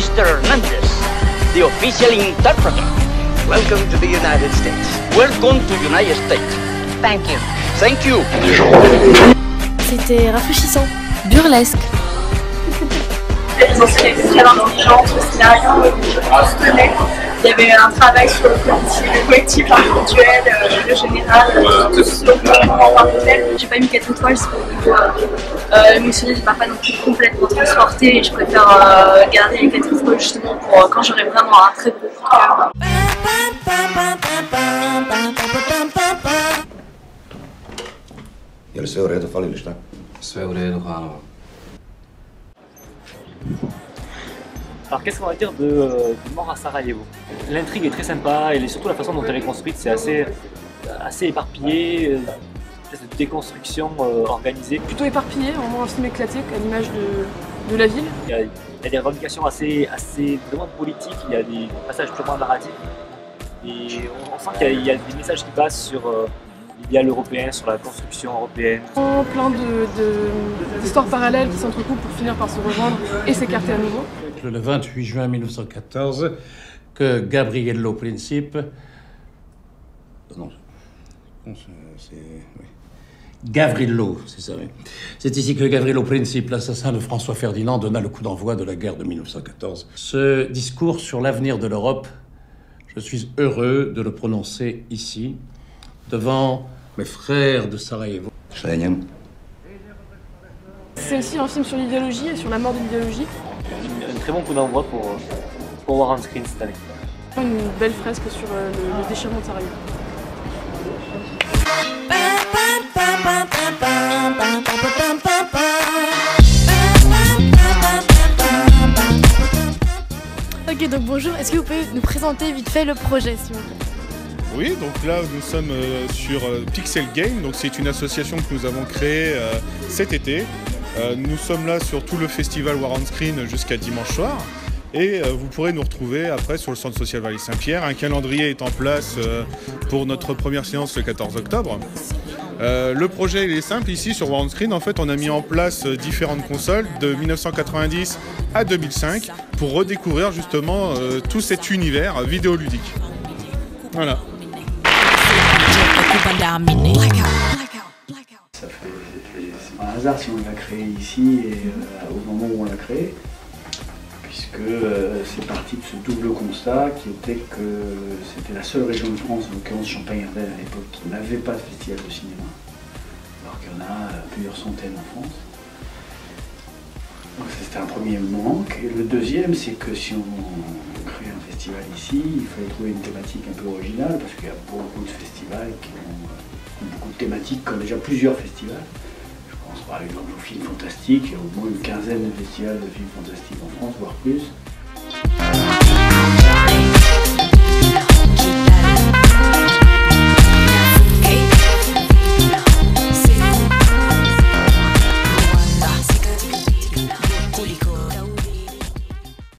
Mr. Hernandez, the official interpreter. Welcome to the United States. Welcome to United States. Thank you. Thank you. C'était rafraîchissant, burlesque. Elles ont été très intelligentes, le scénario se tenait. Il y avait un travail sur le collectif intellectuel, le général, l'autonomie personnelle. J'ai pas mis 4 étoiles, c'est pour émotionnel, je ne pars pas non plus complètement transportée et je préfère garder les 4 étoiles justement pour quand j'aurai vraiment un très gros coup de cœur. Je li sve u redu, fali li šta? Sve u redu, hvala vam. Alors qu'est-ce qu'on va dire de Mort à Sarajevo? L'intrigue est très sympa et surtout la façon dont elle est construite, c'est assez éparpillé, cette déconstruction organisée. Plutôt éparpillé, vraiment un film éclaté à l'image de la ville. Il y a des revendications assez vraiment politiques, il y a des passages purement narratifs et on sent qu'il y a des messages qui passent sur l'idéal européen, sur la construction européenne. Plein d'histoires parallèles qui s'entrecoupent pour finir par se rejoindre et s'écarter à nouveau. Le 28 juin 1914, que Gabriello Principe... Non, c'est... Oui. Gavrilo, c'est ça, oui. C'est ici que Gavrilo Principe, l'assassin de François Ferdinand, donna le coup d'envoi de la guerre de 1914. Ce discours sur l'avenir de l'Europe, je suis heureux de le prononcer ici, devant mes frères de Sarajevo. C'est aussi un film sur l'idéologie et sur la mort de l'idéologie. Un très bon coup d'envoi pour War on Screen cette année. Une belle fresque sur le déchirement de Sarajevo. Ok, donc bonjour, est-ce que vous pouvez nous présenter vite fait le projet, s'il vous plaît? Oui, donc là nous sommes sur Pixel Game, donc c'est une association que nous avons créée cet été. Nous sommes là sur tout le festival War on Screen jusqu'à dimanche soir et vous pourrez nous retrouver après sur le centre social Vallée Saint-Pierre. Un calendrier est en place pour notre première séance le 14 octobre. Le projet il est simple, ici sur War on Screen, en fait on a mis en place différentes consoles de 1990 à 2005 pour redécouvrir justement tout cet univers vidéoludique. Voilà. C'est pas un hasard si on l'a créé ici et au moment où on l'a créé, puisque c'est parti de ce double constat qui était que c'était la seule région de France, en l'occurrence Champagne-Ardenne à l'époque, qui n'avait pas de festival de cinéma, alors qu'il y en a plusieurs centaines en France. Donc c'était un premier manque. Et le deuxième, c'est que si on crée un festival ici, il fallait trouver une thématique un peu originale, parce qu'il y a beaucoup de festivals qui ont beaucoup de thématiques, comme déjà plusieurs festivals. Je pense par exemple aux films fantastiques, il y a au moins une quinzaine de festivals de films fantastiques en France, voire plus.